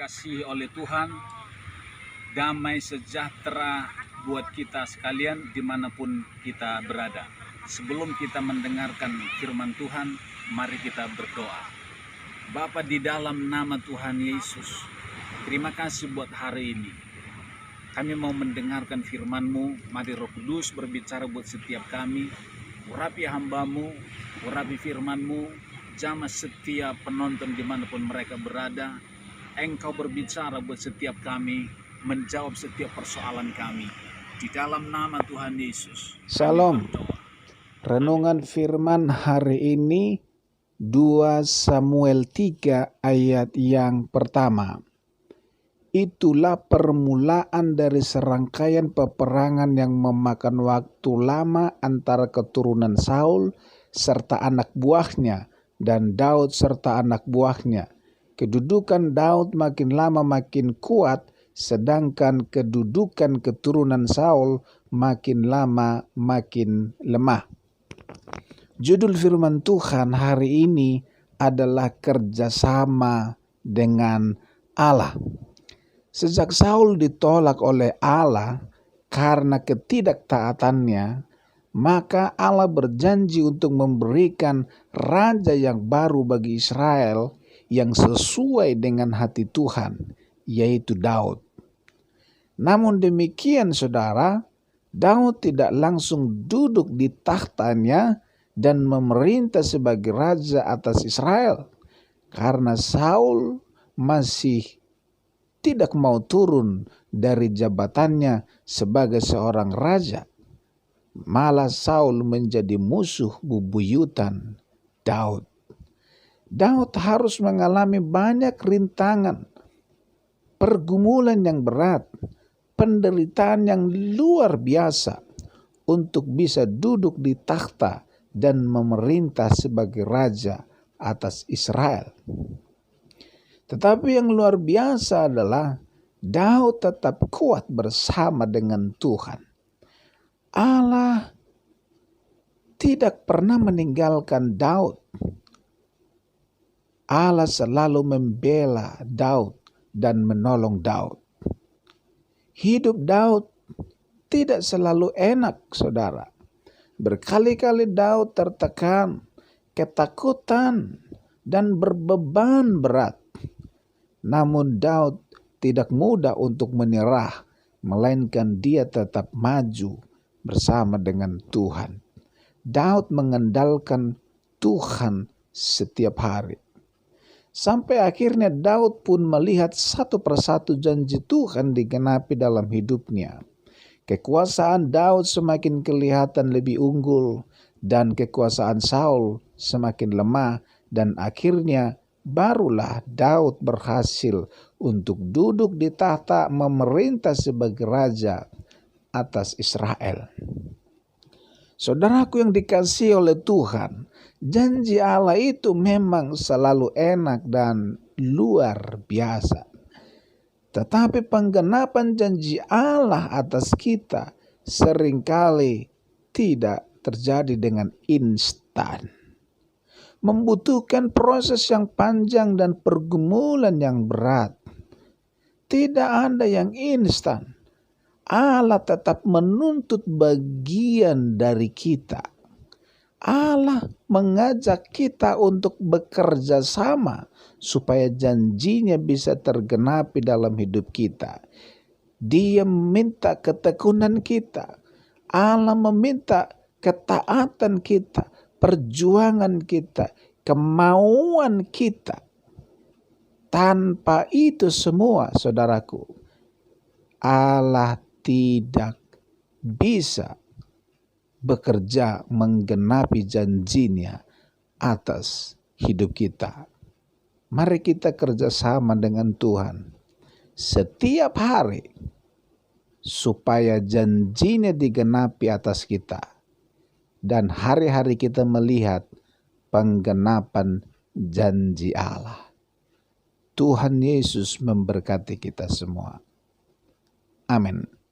dikasihi oleh Tuhan, damai sejahtera buat kita sekalian dimanapun kita berada. Sebelum kita mendengarkan firman Tuhan, mari kita berdoa. Bapa, di dalam nama Tuhan Yesus, terima kasih buat hari ini. Kami mau mendengarkan firman-Mu. Mari Roh Kudus berbicara buat setiap kami. Urapi hamba-Mu, urapi firman-Mu, jamah setiap penonton dimanapun mereka berada. Engkau berbicara buat setiap kami, menjawab setiap persoalan kami. Di dalam nama Tuhan Yesus. Salam. Renungan firman hari ini 2 Samuel 3 ayat yang pertama. Itulah permulaan dari serangkaian peperangan yang memakan waktu lama antara keturunan Saul serta anak buahnya dan Daud serta anak buahnya. Kedudukan Daud makin lama makin kuat, sedangkan kedudukan keturunan Saul makin lama makin lemah. Judul firman Tuhan hari ini adalah kerjasama dengan Allah. Sejak Saul ditolak oleh Allah karena ketidaktaatannya, maka Allah berjanji untuk memberikan raja yang baru bagi Israel yang sesuai dengan hati Tuhan, yaitu Daud. Namun demikian saudara, Daud tidak langsung duduk di tahtanya dan memerintah sebagai raja atas Israel, karena Saul masih tidak mau turun dari jabatannya sebagai seorang raja. Malah Saul menjadi musuh bebuyutan Daud. Daud harus mengalami banyak rintangan, pergumulan yang berat, penderitaan yang luar biasa untuk bisa duduk di takhta dan memerintah sebagai raja atas Israel. Tetapi yang luar biasa adalah Daud tetap kuat bersama dengan Tuhan. Allah tidak pernah meninggalkan Daud. Allah selalu membela Daud dan menolong Daud. Hidup Daud tidak selalu enak, saudara. Berkali-kali Daud tertekan, ketakutan, dan berbeban berat. Namun Daud tidak mudah untuk menyerah, melainkan dia tetap maju bersama dengan Tuhan. Daud mengandalkan Tuhan setiap hari. Sampai akhirnya Daud pun melihat satu persatu janji Tuhan digenapi dalam hidupnya. Kekuasaan Daud semakin kelihatan lebih unggul dan kekuasaan Saul semakin lemah, dan akhirnya barulah Daud berhasil untuk duduk di tahta memerintah sebagai raja atas Israel. Saudaraku yang dikasihi oleh Tuhan, janji Allah itu memang selalu enak dan luar biasa. Tetapi penggenapan janji Allah atas kita seringkali tidak terjadi dengan instan. Membutuhkan proses yang panjang dan pergumulan yang berat. Tidak ada yang instan. Allah tetap menuntut bagian dari kita. Allah mengajak kita untuk bekerja sama supaya janjinya bisa tergenapi dalam hidup kita. Dia meminta ketekunan kita. Allah meminta ketaatan kita, perjuangan kita, kemauan kita. Tanpa itu semua, saudaraku, Allah tidak bisa bekerja menggenapi janjinya atas hidup kita. Mari kita kerjasama dengan Tuhan setiap hari supaya janjinya digenapi atas kita. Dan hari-hari kita melihat penggenapan janji Allah. Tuhan Yesus memberkati kita semua. Amin.